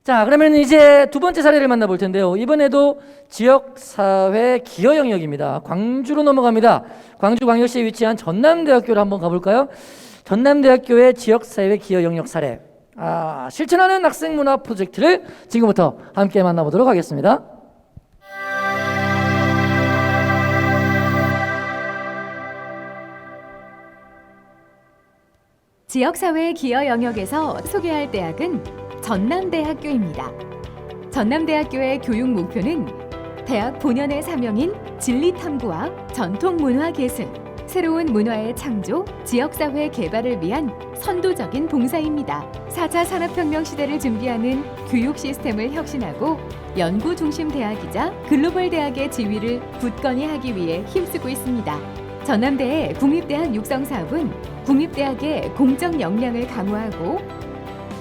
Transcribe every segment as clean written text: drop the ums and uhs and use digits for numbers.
자, 그러면 이제 두 번째 사례를 만나볼 텐데요. 이번에도 지역사회 기여 영역입니다. 광주로 넘어갑니다. 광주광역시에 위치한 전남대학교를 한번 가볼까요? 전남대학교의 지역사회 기여 영역 사례. 실천하는 학생문화 프로젝트를 지금부터 함께 만나보도록 하겠습니다. 지역사회 기여 영역에서 소개할 대학은 전남대학교입니다. 전남대학교의 교육 목표는 대학 본연의 사명인 진리탐구와 전통문화 계승, 새로운 문화의 창조, 지역사회 개발을 위한 선도적인 봉사입니다. 4차 산업혁명 시대를 준비하는 교육 시스템을 혁신하고 연구 중심 대학이자 글로벌 대학의 지위를 굳건히 하기 위해 힘쓰고 있습니다. 전남대의 국립대학 육성 사업은 국립대학의 공적 역량을 강화하고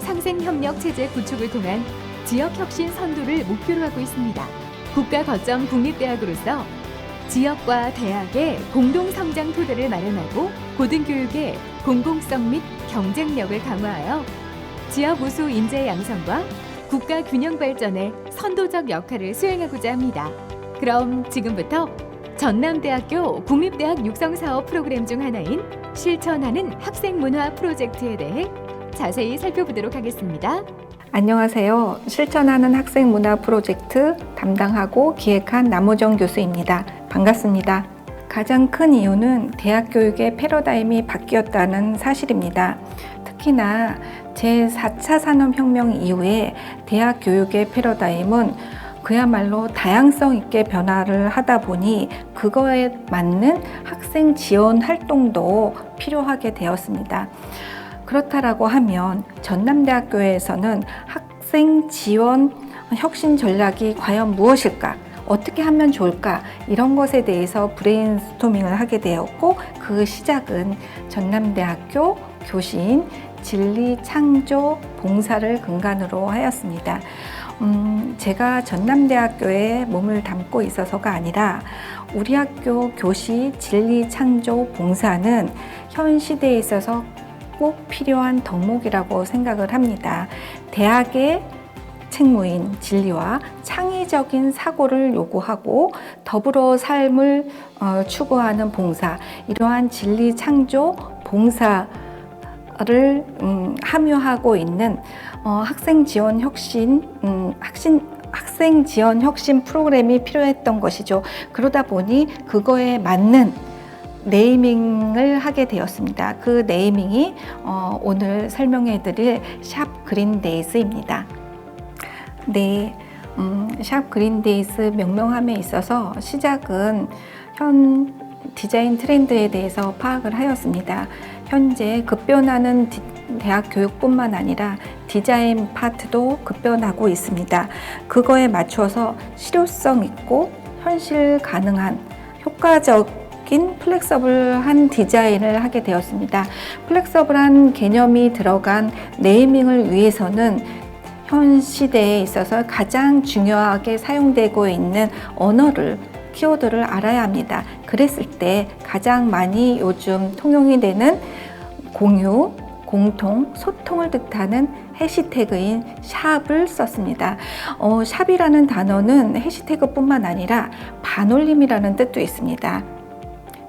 상생협력 체제 구축을 통한 지역혁신 선도를 목표로 하고 있습니다. 국가 거점 국립대학으로서 지역과 대학의 공동성장 토대를 마련하고 고등교육의 공공성 및 경쟁력을 강화하여 지역 우수 인재 양성과 국가 균형 발전에 선도적 역할을 수행하고자 합니다. 그럼 지금부터 전남대학교 국립대학 육성사업 프로그램 중 하나인 실천하는 학생문화 프로젝트에 대해 자세히 살펴보도록 하겠습니다. 안녕하세요. 실천하는 학생문화 프로젝트 담당하고 기획한 남호정 교수입니다. 반갑습니다. 가장 큰 이유는 대학 교육의 패러다임이 바뀌었다는 사실입니다. 특히나 제4차 산업혁명 이후에 대학 교육의 패러다임은 그야말로 다양성 있게 변화를 하다 보니 그거에 맞는 학생 지원 활동도 필요하게 되었습니다. 그렇다라고 하면 전남대학교에서는 학생 지원 혁신 전략이 과연 무엇일까? 어떻게 하면 좋을까? 이런 것에 대해서 브레인스토밍을 하게 되었고 그 시작은 전남대학교 교시인 진리창조 봉사를 근간으로 하였습니다. 제가 전남대학교에 몸을 담고 있어서가 아니라 우리 학교 교시 진리창조 봉사는 현 시대에 있어서 꼭 필요한 덕목이라고 생각을 합니다. 대학의 책무인 진리와 창의적인 사고를 요구하고 더불어 삶을 추구하는 봉사, 이러한 진리창조 봉사를 함유하고 있는 학생 지원 혁신 프로그램이 필요했던 것이죠. 그러다 보니 그거에 맞는 네이밍을 하게 되었습니다. 그 네이밍이 오늘 설명해 드릴 샵 그린데이즈입니다. 네, 샵 그린데이즈 명명함에 있어서 시작은 현 디자인 트렌드에 대해서 파악을 하였습니다. 현재 급변하는 대학 교육뿐만 아니라 디자인 파트도 급변하고 있습니다. 그거에 맞춰서 실효성 있고 현실 가능한 효과적인 플렉서블한 디자인을 하게 되었습니다. 플렉서블한 개념이 들어간 네이밍을 위해서는 현 시대에 있어서 가장 중요하게 사용되고 있는 언어를 키워드를 알아야 합니다. 그랬을 때 가장 많이 요즘 통용이 되는 공유, 공통, 소통을 뜻하는 해시태그인 샵을 썼습니다. 샵이라는 단어는 해시태그뿐만 아니라 반올림이라는 뜻도 있습니다.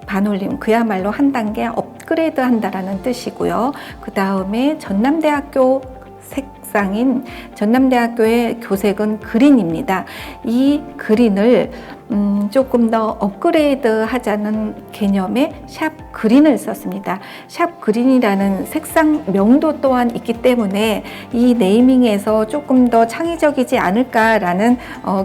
반올림, 그야말로 한 단계 업그레이드 한다라는 뜻이고요. 그 다음에 전남대학교 색상인 전남대학교의 교색은 그린입니다. 이 그린을 조금 더 업그레이드 하자는 개념의 샵 그린을 썼습니다. 샵 그린이라는 색상명도 또한 있기 때문에 이 네이밍에서 조금 더 창의적이지 않을까라는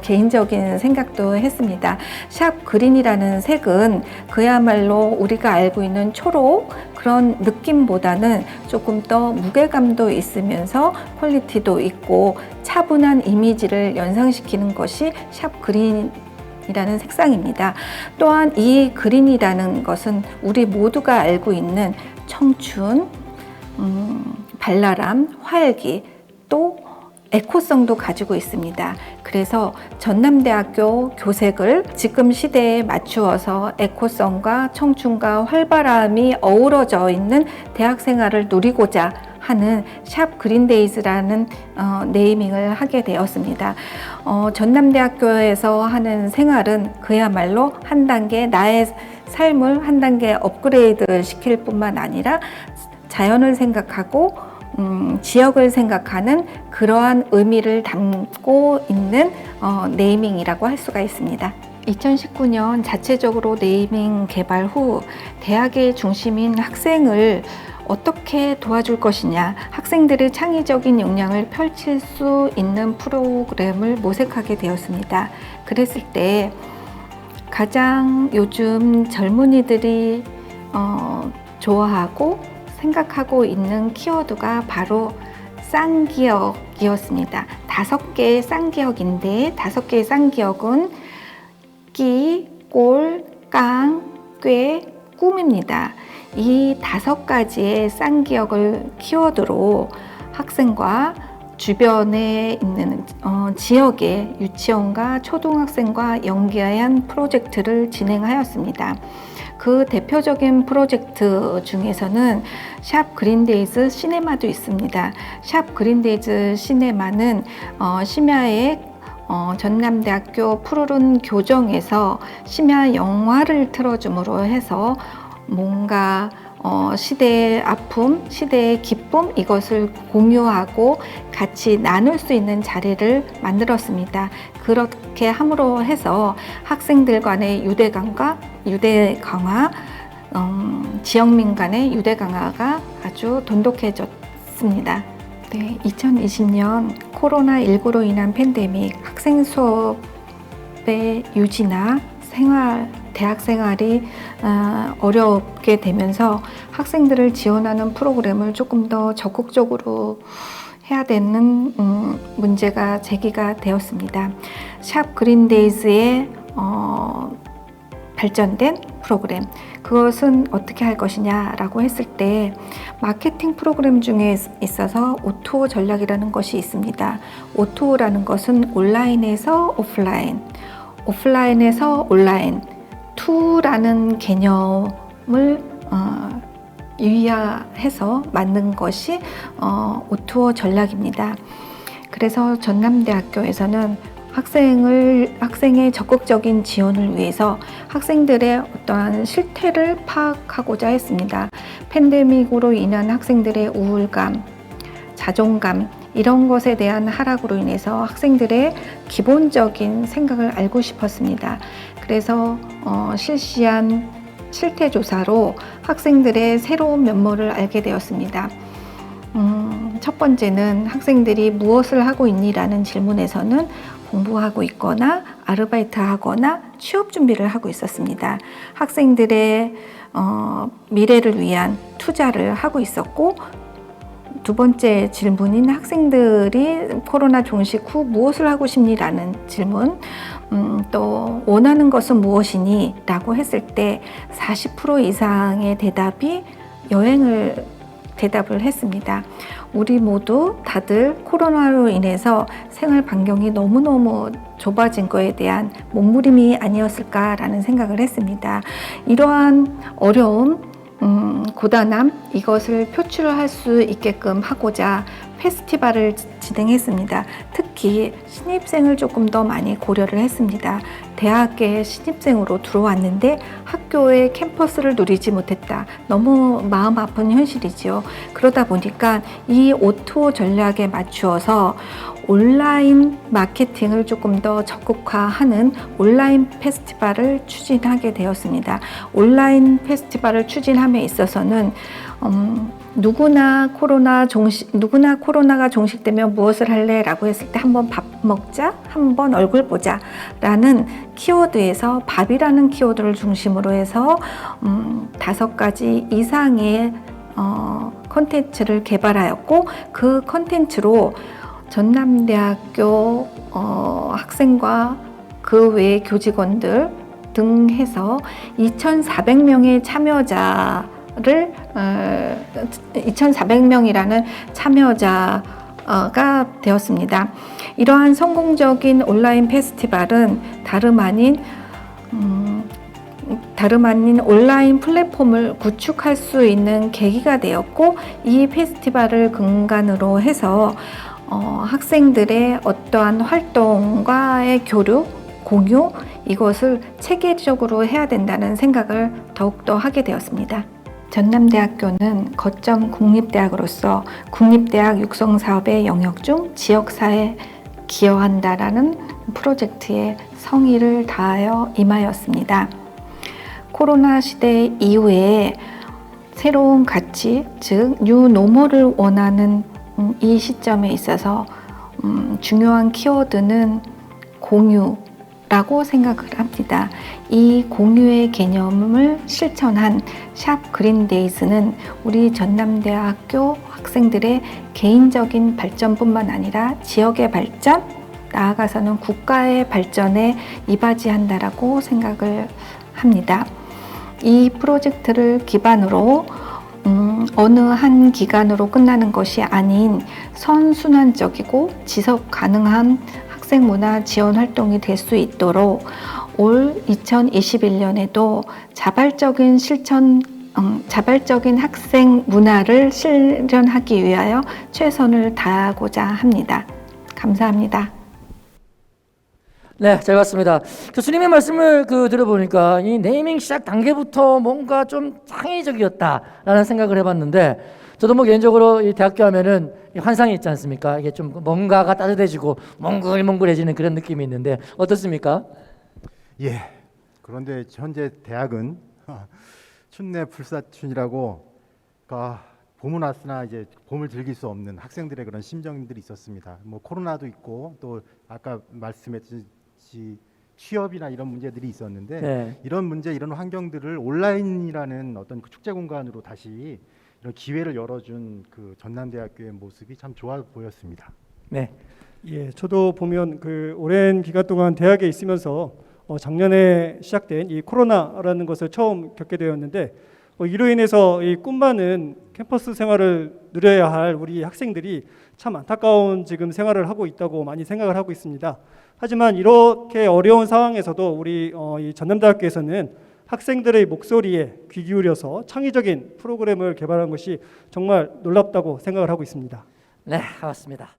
개인적인 생각도 했습니다. 샵 그린이라는 색은 그야말로 우리가 알고 있는 초록 그런 느낌보다는 조금 더 무게감도 있으면서 퀄리티도 있고 차분한 이미지를 연상시키는 것이 샵 그린이라는 색상입니다. 또한 이 그린이라는 것은 우리 모두가 알고 있는 청춘, 발랄함, 활기, 또 에코성도 가지고 있습니다. 그래서 전남대학교 교색을 지금 시대에 맞추어서 에코성과 청춘과 활발함이 어우러져 있는 대학 생활을 누리고자 하는 샵 그린데이즈라는 네이밍을 하게 되었습니다. 전남대학교에서 하는 생활은 그야말로 한 단계 나의 삶을 한 단계 업그레이드 시킬 뿐만 아니라 자연을 생각하고 지역을 생각하는 그러한 의미를 담고 있는 네이밍이라고 할 수가 있습니다. 2019년 자체적으로 네이밍 개발 후 대학의 중심인 학생을 어떻게 도와줄 것이냐, 학생들의 창의적인 역량을 펼칠 수 있는 프로그램을 모색하게 되었습니다. 그랬을 때 가장 요즘 젊은이들이 좋아하고 생각하고 있는 키워드가 바로 쌍기역이었습니다. 5개의 쌍기역인데 5개의 쌍기역은 끼, 꼴, 깡, 꾀, 꿈입니다. 이 5가지의 쌍기역을 키워드로 학생과 주변에 있는 지역의 유치원과 초등학생과 연계한 프로젝트를 진행하였습니다. 그 대표적인 프로젝트 중에서는 샵 그린데이즈 시네마도 있습니다. 샵 그린데이즈 시네마는 심야에 전남대학교 푸르른 교정에서 심야 영화를 틀어줌으로 해서 뭔가 시대의 아픔, 시대의 기쁨 이것을 공유하고 같이 나눌 수 있는 자리를 만들었습니다. 그렇게 함으로 해서 학생들 간의 유대 강화, 지역민 간의 유대 강화가 아주 돈독해졌습니다. 네, 2020년 코로나19로 인한 팬데믹, 학생 수업의 유지나 대학 생활이 어렵게 되면서 학생들을 지원하는 프로그램을 조금 더 적극적으로 해야 되는 문제가 제기가 되었습니다. 샵 그린데이즈의 발전된 프로그램, 그것은 어떻게 할 것이냐라고 했을 때 마케팅 프로그램 중에 있어서 O2O 전략이라는 것이 있습니다. O2O라는 것은 온라인에서 오프라인, 오프라인에서 온라인, 투라는 개념을 유의해서 만든 것이 O2O 전략입니다. 그래서 전남대학교에서는 학생의 적극적인 지원을 위해서 학생들의 어떠한 실태를 파악하고자 했습니다. 팬데믹으로 인한 학생들의 우울감, 자존감, 이런 것에 대한 하락으로 인해서 학생들의 기본적인 생각을 알고 싶었습니다. 그래서 실시한 실태 조사로 학생들의 새로운 면모를 알게 되었습니다. 첫 번째는 학생들이 무엇을 하고 있니라는 질문에서는 공부하고 있거나 아르바이트 하거나 취업 준비를 하고 있었습니다. 학생들의 미래를 위한 투자를 하고 있었고, 두 번째 질문인 학생들이 코로나 종식 후 무엇을 하고 싶니라는 질문, 또 원하는 것은 무엇이니? 라고 했을 때 40% 이상의 대답이 여행을 대답을 했습니다. 우리 모두 다들 코로나로 인해서 생활 반경이 너무너무 좁아진 거에 대한 몸부림이 아니었을까라는 생각을 했습니다. 이러한 어려움, 고단함, 이것을 표출할 수 있게끔 하고자 페스티벌을 진행했습니다. 특히 신입생을 조금 더 많이 고려를 했습니다. 대학에 신입생으로 들어왔는데 학교의 캠퍼스를 누리지 못했다. 너무 마음 아픈 현실이지요. 그러다 보니까 이 O2O 전략에 맞추어서 온라인 마케팅을 조금 더 적극화하는 온라인 페스티벌을 추진하게 되었습니다. 온라인 페스티벌을 추진함에 있어서는 누구나 코로나가 종식되면 무엇을 할래? 라고 했을 때 한번 밥 먹자, 한번 얼굴 보자 라는 키워드에서 밥이라는 키워드를 중심으로 해서 5가지 이상의 컨텐츠를 개발하였고, 그 컨텐츠로 전남대학교 학생과 그 외 교직원들 등 해서 2,400명의 2,400명이라는 참여자가 되었습니다. 이러한 성공적인 온라인 페스티벌은 다름 아닌 다름 아닌 온라인 플랫폼을 구축할 수 있는 계기가 되었고, 이 페스티벌을 근간으로 해서 학생들의 어떠한 활동과의 교류, 공유, 이것을 체계적으로 해야 된다는 생각을 더욱더 하게 되었습니다. 전남대학교는 거점 국립대학으로서 국립대학 육성 사업의 영역 중 지역사회에 기여한다라는 프로젝트에 성의를 다하여 임하였습니다. 코로나 시대 이후에 새로운 가치, 즉 뉴노멀을 원하는 이 시점에 있어서 중요한 키워드는 공유라고 생각을 합니다. 이 공유의 개념을 실천한 샵 그린데이즈는 우리 전남대학교 학생들의 개인적인 발전뿐만 아니라 지역의 발전, 나아가서는 국가의 발전에 이바지한다라고 생각을 합니다. 이 프로젝트를 기반으로 어느 한 기간으로 끝나는 것이 아닌 선순환적이고 지속 가능한 학생 문화 지원 활동이 될 수 있도록 올 2021년에도 자발적인 학생 문화를 실현하기 위하여 최선을 다하고자 합니다. 감사합니다. 네, 잘 봤습니다. 교수님의 말씀을 들어보니까 이 네이밍 시작 단계부터 뭔가 좀 창의적이었다라는 생각을 해봤는데, 저도 뭐 개인적으로 이 대학교 하면은 이 환상이 있지 않습니까? 이게 좀 뭔가가 따뜻해지고 몽글몽글해지는 그런 느낌이 있는데 어떻습니까? 예. 그런데 현재 대학은 춘내 불사춘이라고 봄은 왔으나 이제 봄을 즐길 수 없는 학생들의 그런 심정들이 있었습니다. 뭐 코로나도 있고 또 아까 말씀했듯이 취업이나 이런 문제들이 있었는데 네. 이런 문제, 이런 환경들을 온라인이라는 어떤 그 축제 공간으로 다시 이런 기회를 열어준 그 전남대학교의 모습이 참 좋아 보였습니다. 네. 예, 저도 보면 그 오랜 기간 동안 대학에 있으면서 작년에 시작된 이 코로나라는 것을 처음 겪게 되었는데, 이로 인해서 이 꿈많은 캠퍼스 생활을 누려야 할 우리 학생들이 참 안타까운 지금 생활을 하고 있다고 많이 생각을 하고 있습니다. 하지만 이렇게 어려운 상황에서도 우리 이 전남대학교에서는 학생들의 목소리에 귀 기울여서 창의적인 프로그램을 개발한 것이 정말 놀랍다고 생각을 하고 있습니다. 네, 맞습니다.